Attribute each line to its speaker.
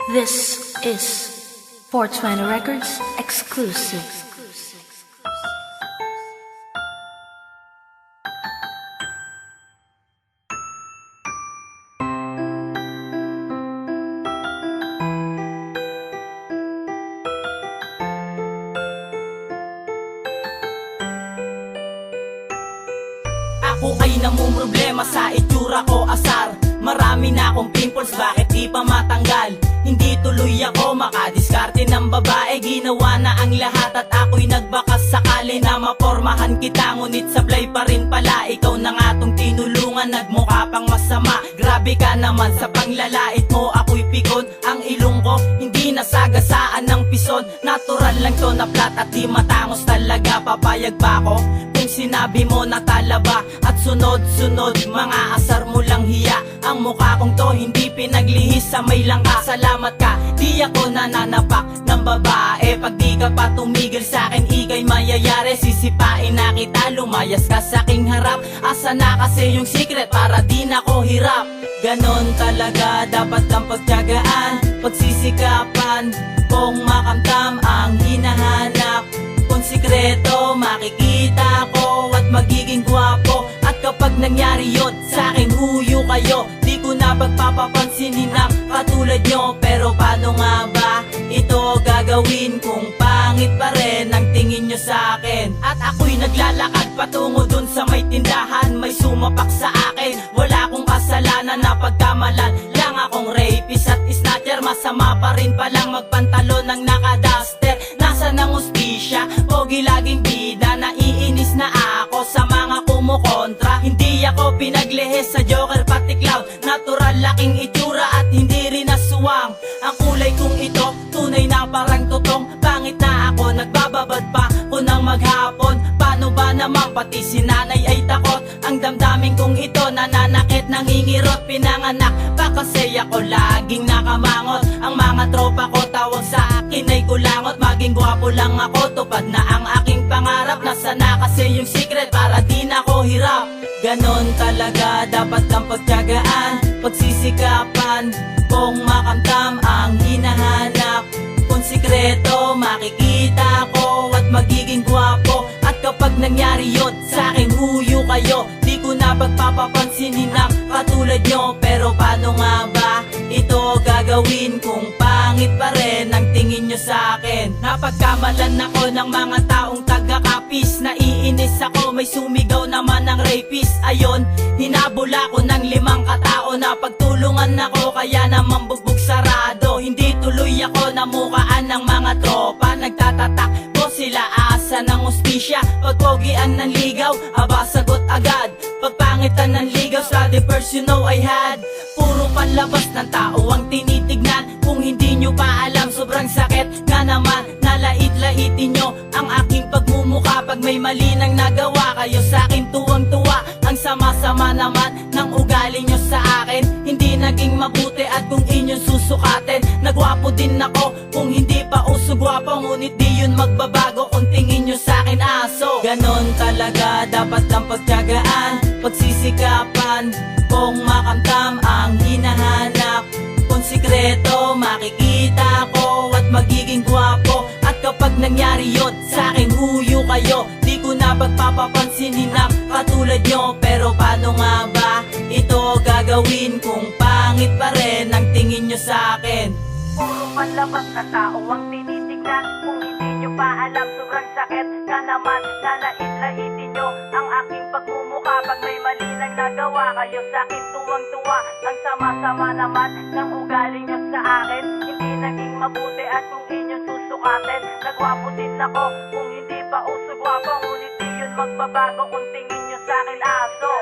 Speaker 1: This is 420 Records exclusive.
Speaker 2: Ako ay namumroblema sa itsura ko, asar. Marami na akong pimples, bakit di pa matanggal? Hindi tuloy ako makadiskarte ng babae. Ginawa na ang lahat at ako'y nagbakas sakali na mapormahan kita. Ngunit sablay pa rin pala, ikaw na nga tong tinulungan. Nagmukha pang masama, grabe ka naman sa panglalait mo. Ako'y pikon, ang ilong ko hindi nasagasaan ng pison. Natural lang to na plat at di matangos talaga. Papayag ba ako kung sinabi mo na talaba? At sunod-sunod, mga asar mo lang hiya. Ang mukha kong to hindi pinaglihis sa may langka. Salamat ka, di ako nananapak ng babae. Pag di ka pa tumigil sa'kin, ika'y mayayari. Sisipain na kita, lumayas ka sa'king harap. Asa na kasi yung secret para di na ko hirap? Ganon talaga, dapat lang pagtiyagaan, pagsisikapan, kung makamtam ang hinahanap. Kung sikreto, makikita ko at magiging gwapo. At kapag nangyari yun, sa'kin huyo kayo. Di ko na pagpapapansinin na katulad nyo. Pero paano nga ba ito gagawin kung pangit pa rin ang tingin nyo sa'kin? At ako'y naglalakad patungo dun sa may tindahan. May sumapak sa akin, wala akong kasalanan na pagkamalan. Lang akong rapist at snatcher. Masama pa rin palang magpantalon ng nakaduster. Nasa ng ustisya, pogi laging bida. Naiinis na ako sa mga kumukontra. Hindi ako pinaglihis sa joker pati clown. Natural laking itsura at hindi rin aswang. Ang kulay kong ito, tunay na parang tutong. Pangit na ako, nagbababad pa ko ng maghapon. Paano ba naman, pati si nanay ay takot. Ang damdamin kong ito, nananakit, nangingirot. Pinanganak pa kasi ako laging nakamangot. Ang mga tropa ko tawag sa akin ay kulangot. Maging gwapo lang ako, tupad na ang aking pangarap. Nasa na kasi yung secret para di na ko hirap? Ganon talaga, dapat lang pagtiyagaan, pagsisikapan, kung makamtam ang hinahanap. Kung sikreto, makikita ko at magiging gwapo. At kapag nangyari yun, sa'kin huyo kayo. Di ko na pagpapapansinin na katulad nyo. Pero paano nga ba ito gagawin kung pangit pa rin ang tingin nyo sa'kin? Napagkamalan ako ng mga taong taga-kapis. Naiinis ako, may sumigaw naman ng rapist. Ayon, hinabol ako ng 5 katao na pagtulungan ako, kaya naman bugbog sarado. Hindi tuloy ako namukaan ng mga tropa. Nagtatatakbo sila asa ng ustisya. Pagpogian ng ligaw, aba sagot agad. Pagpangitan ng ligaw, study first you know I had. Puro panlabas ng tao ang tinitignan. Kung hindi nyo pa alam, sobrang sakit nga naman. Nalait-laitin nyo ang aking pagmumuka. Pag may mali nang nagawa kayo sa'kin, tuwang-tuwa. Ang sama-sama naman ng ugali nyo sa akin. Hindi naging mabuti at kung inyong susukatin, nagwapo din ako kung hindi pa uso gwapo. Ngunit di yun magbabago kung tingin nyo sa'kin aso. Ganon talaga, dapat lang pagtiyagaan, pagsisikapan, kung makamtam ang hinahanap. Kung sikreto, makikita ko at magiging gwapo. At kapag nangyari yun, sa'kin huyo kayo. Di ko na pagpapapansinin na katulad nyo. Pero paano nga ba ito gagawin kung pangit pa rin ang tingin nyo sa'kin? Puro panlabas na tao ang tinitignan. Kung hindi nyo pa alam, sobrang sakit na naman. Nalait-laitin nyo ang aking pagmumukha. Pag may mali nang nagawa kayo sa'kin, tuwang-tuwa. Ang sama-sama naman ng ugali nyo sa akin. Hindi naging mabuti at kung inyong susukatin, nagwapo din ako kung hindi pa uso gwapo. Ngunit di yun magbabago kung tingin nyo sa'kin aso.